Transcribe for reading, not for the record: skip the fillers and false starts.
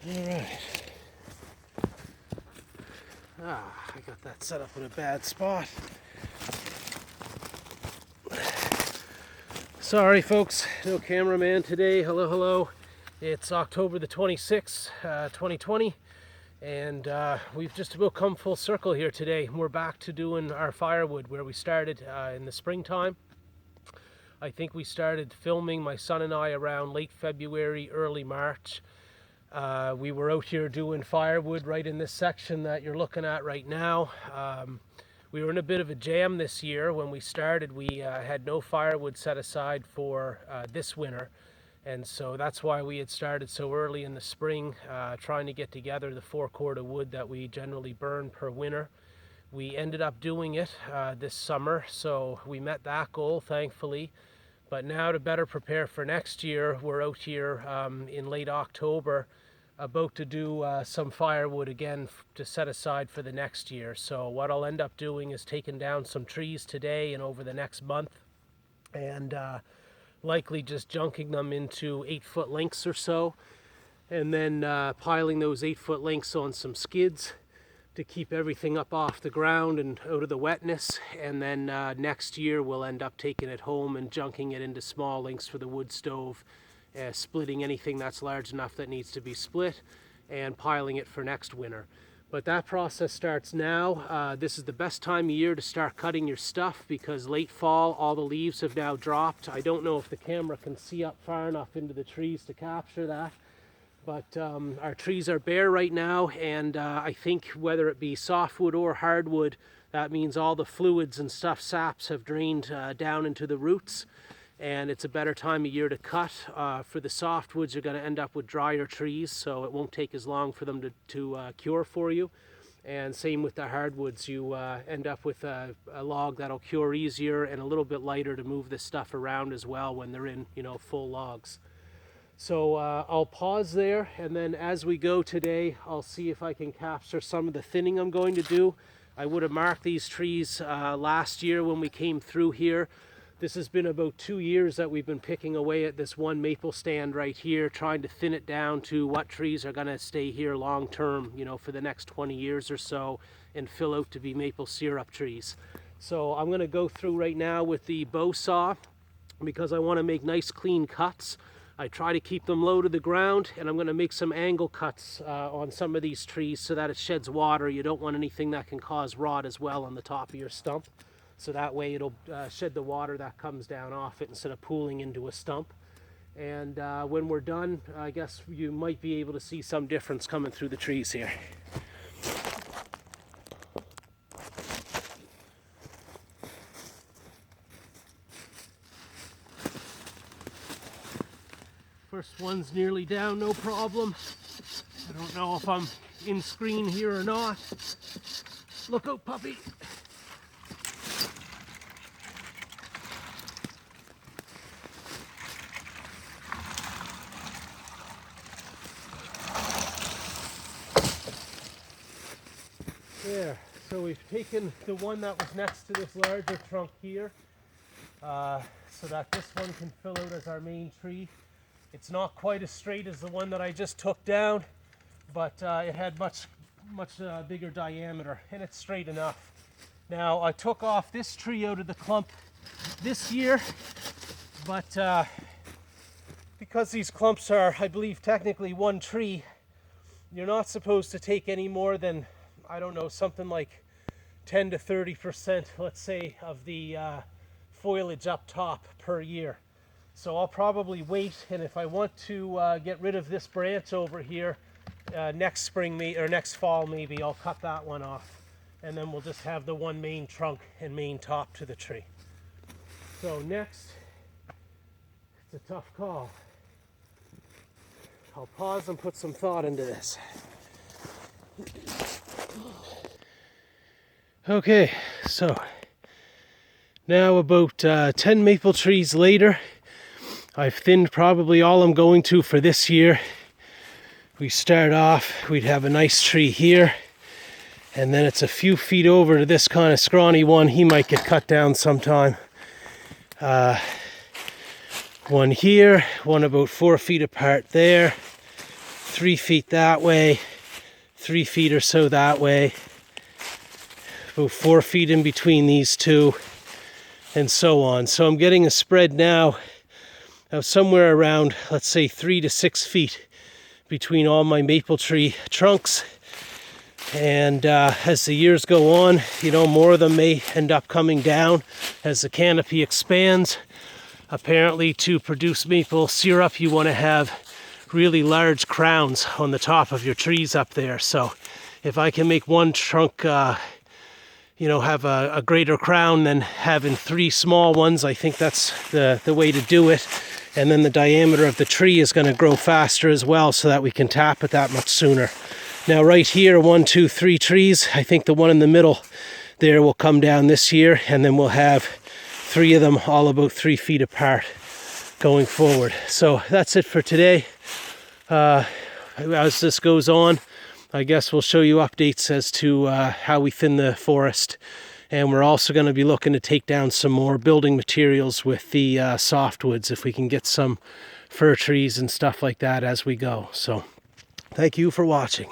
Alright. I got that set up in a bad spot. Sorry folks, no cameraman today. Hello. It's October the 26th, 2020. And we've just about come full circle here today. We're back to doing our firewood where we started in the springtime. I think we started filming, my son and I, around late February, early March. We were out here doing firewood right in this section that you're looking at right now. We were in a bit of a jam this year. When we started, we had no firewood set aside for this winter. And so that's why we had started so early in the spring, trying to get together the 4 cord of wood that we generally burn per winter. We ended up doing it this summer, so we met that goal, thankfully. But now, to better prepare for next year, we're out here in late October about to do some firewood again to set aside for the next year. So what I'll end up doing is taking down some trees today and over the next month, and likely just junking them into 8-foot lengths or so, and then piling those 8-foot lengths on some skids to keep everything up off the ground and out of the wetness. And then next year we'll end up taking it home and junking it into small lengths for the wood stove, splitting anything that's large enough that needs to be split, and piling it for next winter. But that process starts now. This is the best time of year to start cutting your stuff because late fall, all the leaves have now dropped. I don't know if the camera can see up far enough into the trees to capture that. But our trees are bare right now, and I think whether it be softwood or hardwood, that means all the fluids and saps have drained down into the roots, and it's a better time of year to cut. For the softwoods, you're going to end up with drier trees, so it won't take as long for them to cure for you. And same with the hardwoods, you end up with a log that'll cure easier and a little bit lighter to move this stuff around as well when they're in, full logs. So I'll pause there, and then as we go today, I'll see if I can capture some of the thinning I'm going to do. I would have marked these trees last year when we came through here. This has been about 2 years that we've been picking away at this one maple stand right here, trying to thin it down to what trees are going to stay here long term, for the next 20 years or so, and fill out to be maple syrup trees. So I'm going to go through right now with the bow saw because I want to make nice clean cuts. I try to keep them low to the ground, and I'm going to make some angle cuts on some of these trees so that it sheds water. You don't want anything that can cause rot as well on the top of your stump. So that way it'll shed the water that comes down off it instead of pooling into a stump. And when we're done, I guess you might be able to see some difference coming through the trees here. First one's nearly down, no problem. I don't know if I'm in screen here or not. Look out, puppy. There, so we've taken the one that was next to this larger trunk here, so that this one can fill out as our main tree. It's not quite as straight as the one that I just took down, but it had much bigger diameter, and it's straight enough. Now, I took off this tree out of the clump this year, but because these clumps are, I believe, technically one tree, you're not supposed to take any more than, I don't know, something like 10 to 30%, let's say, of the foliage up top per year. So I'll probably wait, and if I want to get rid of this branch over here next spring or next fall, maybe I'll cut that one off, and then we'll just have the one main trunk and main top to the tree. So next, it's a tough call. I'll pause and put some thought into this. Okay, so now about 10 maple trees later, I've thinned probably all I'm going to for this year. We start off, we'd have a nice tree here, and then it's a few feet over to this kind of scrawny one. He might get cut down sometime. One here, one about 4 feet apart there, 3 feet that way, 3 feet or so that way, about 4 feet in between these two, and so on. So I'm getting a spread now of somewhere around, let's say, 3 to 6 feet between all my maple tree trunks. And as the years go on, more of them may end up coming down as the canopy expands. Apparently, to produce maple syrup, you want to have really large crowns on the top of your trees up there. So if I can make one trunk have a greater crown than having 3 small ones, I think that's the way to do it. And then the diameter of the tree is going to grow faster as well, so that we can tap it that much sooner. Now right here, 1, 2, 3 trees. I think the one in the middle there will come down this year, and then we'll have 3 of them all about 3 feet apart going forward. So that's it for today. As this goes on, I guess we'll show you updates as to how we thin the forest. And we're also going to be looking to take down some more building materials with the softwoods, if we can get some fir trees and stuff like that as we go. So thank you for watching.